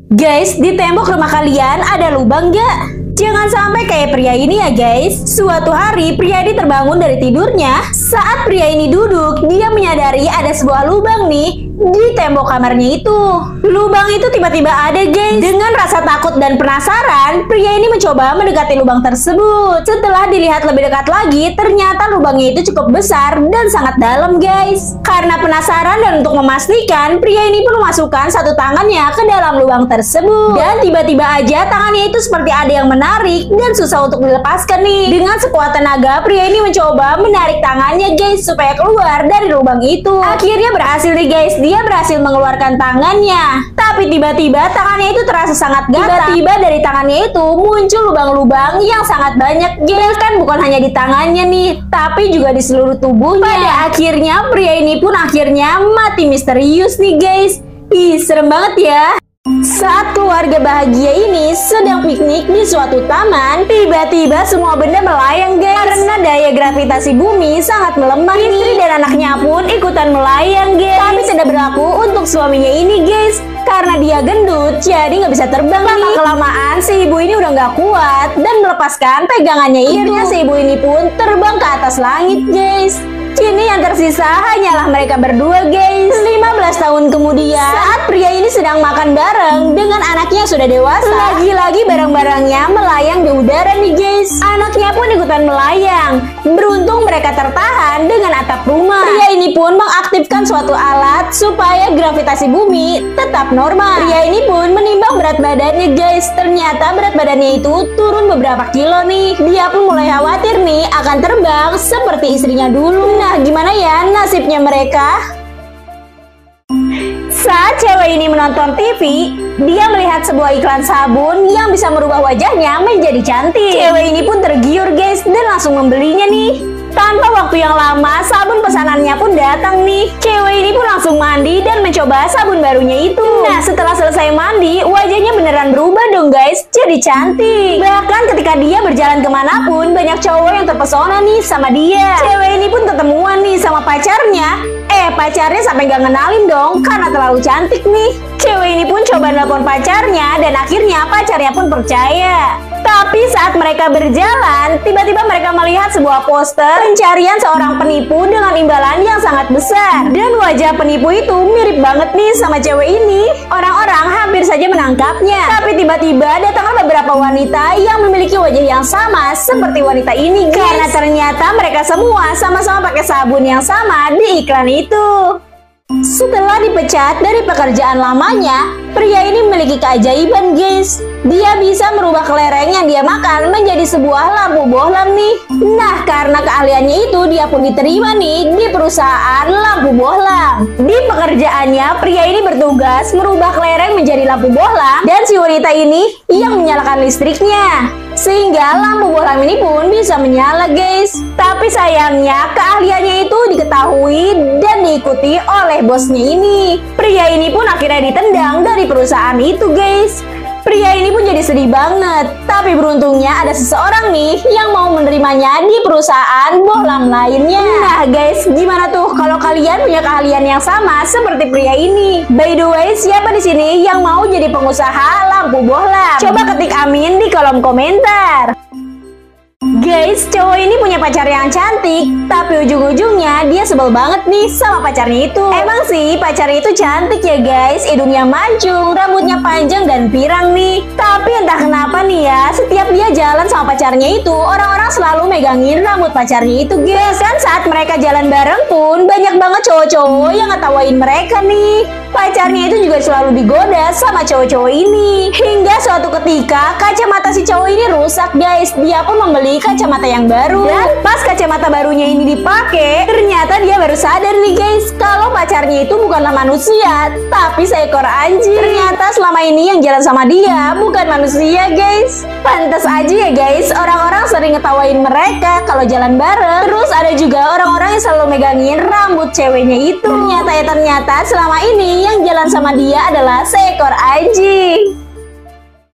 Guys, di tembok rumah kalian ada lubang gak? Jangan sampai kayak pria ini ya guys. Suatu hari pria ini terbangun dari tidurnya. Saat pria ini duduk, dia menyadari ada sebuah lubang nih di tembok kamarnya itu. Lubang itu tiba-tiba ada guys. Dengan rasa takut dan penasaran, pria ini mencoba mendekati lubang tersebut. Setelah dilihat lebih dekat lagi, ternyata lubangnya itu cukup besar dan sangat dalam guys. Karena penasaran dan untuk memastikan, pria ini pun memasukkan satu tangannya ke dalam lubang tersebut. Dan tiba-tiba aja tangannya itu seperti ada yang menarik dan susah untuk dilepaskan nih. Dengan sekuat tenaga, pria ini mencoba menarik tangannya guys supaya keluar dari lubang itu. Akhirnya berhasil nih guys. Dia berhasil mengeluarkan tangannya. Tapi tiba-tiba tangannya itu terasa sangat gatal. Tiba-tiba dari tangannya itu muncul lubang-lubang yang sangat banyak guys. Kan bukan hanya di tangannya nih, tapi juga di seluruh tubuhnya. Pada akhirnya pria ini pun akhirnya mati misterius nih guys. Ih, serem banget ya. Saat keluarga bahagia ini sedang piknik di suatu taman, tiba-tiba semua benda melayang guys. Karena daya gravitasi bumi sangat melemah. Istri dan anaknya pun ikutan melayang guys. Tapi tidak berlaku untuk suaminya ini guys. Karena dia gendut, jadi nggak bisa terbang. Lama-kelamaan si ibu ini udah nggak kuat dan melepaskan pegangannya itu. Akhirnya si ibu ini pun terbang ke atas langit guys. Kini yang tersisa hanyalah mereka berdua guys. 15 tahun kemudian, saat pria ini sedang makan bareng dengan anaknya yang sudah dewasa, lagi-lagi barang-barangnya melayang di udara nih guys. Anaknya pun ikutan melayang. Beruntung mereka tertahan dengan atap rumah. Pria ini pun mengaktifkan suatu alat supaya gravitasi bumi tetap normal. Pria ini pun menimbang berat badannya guys. Ternyata berat badannya itu turun beberapa kilo nih. Dia pun mulai khawatir nih akan terbang seperti istrinya dulu. Nah, gimana ya nasibnya mereka? Saat cewek ini menonton TV, dia melihat sebuah iklan sabun yang bisa merubah wajahnya menjadi cantik. Cewek ini pun tergiur guys dan langsung membelinya nih. Tanpa waktu yang lama, sabun pesanannya pun datang nih. Cewek ini pun langsung mandi dan mencoba sabun barunya itu. Nah, setelah selesai mandi, wajahnya beneran berubah dong guys, jadi cantik. Bahkan ketika dia berjalan kemanapun, banyak cowok yang terpesona nih sama dia. Cewek ini pun ketemuan nih sama pacarnya. Pacarnya sampai gak ngenalin dong karena terlalu cantik nih. Cewek ini pun coba nelpon pacarnya dan akhirnya pacarnya pun percaya. Tapi saat mereka berjalan, tiba-tiba mereka melihat sebuah poster pencarian seorang penipu dengan imbalan yang sangat besar. Dan wajah penipu itu mirip banget nih sama cewek ini. Orang-orang hampir saja menangkapnya. Tapi tiba-tiba datanglah beberapa wanita yang memiliki wajah yang sama seperti wanita ini guys. Karena ternyata mereka semua sama-sama pakai sabun yang sama di iklan itu. Setelah dipecat dari pekerjaan lamanya, pria ini memiliki keajaiban guys. Dia bisa merubah kelereng yang dia makan menjadi sebuah lampu bohlam nih. Nah, karena keahliannya itu dia pun diterima nih di perusahaan lampu bohlam. Di pekerjaannya, pria ini bertugas merubah kelereng menjadi lampu bohlam dan si wanita ini yang menyalakan listriknya. Sehingga lampu bohlam ini pun bisa menyala guys. Tapi sayangnya keahliannya itu diketahui dan diikuti oleh bosnya ini. Pria ini pun akhirnya ditendang dari perusahaan itu guys. Pria ini pun jadi sedih banget. Tapi beruntungnya ada seseorang nih yang mau menerimanya di perusahaan bohlam lainnya. Nah guys, gimana tuh kalau kalian punya keahlian yang sama seperti pria ini? By the way, siapa di sini yang mau jadi pengusaha lampu bohlam? Coba ketik amin di kolom komentar. Guys, cowok ini punya pacar yang cantik, tapi ujung-ujungnya dia sebel banget nih sama pacarnya itu. Emang sih pacarnya itu cantik ya guys, hidungnya mancung, rambutnya panjang dan pirang nih. Tapi entah kenapa nih ya, setiap dia jalan sama pacarnya itu, orang-orang selalu megangin rambut pacarnya itu guys. Kan saat mereka jalan bareng pun, banyak banget cowok-cowok yang ngetawain mereka nih. Pacarnya itu juga selalu digoda sama cowok-cowok ini. Hingga suatu ketika, kacamata si cowok ini rusak guys. Dia pun membeli kacamata yang baru. Dan pas kacamata barunya ini dipakai, ternyata dia baru sadar nih guys, kalau pacarnya itu bukanlah manusia, tapi seekor anjing. Ternyata selama ini yang jalan sama dia bukan manusia guys. Pantas aja ya guys, orang-orang sering ngetawain mereka kalau jalan bareng. Terus ada juga orang-orang yang selalu megangin rambut ceweknya itu. Ternyata selama ini yang jalan sama dia adalah seekor anjing.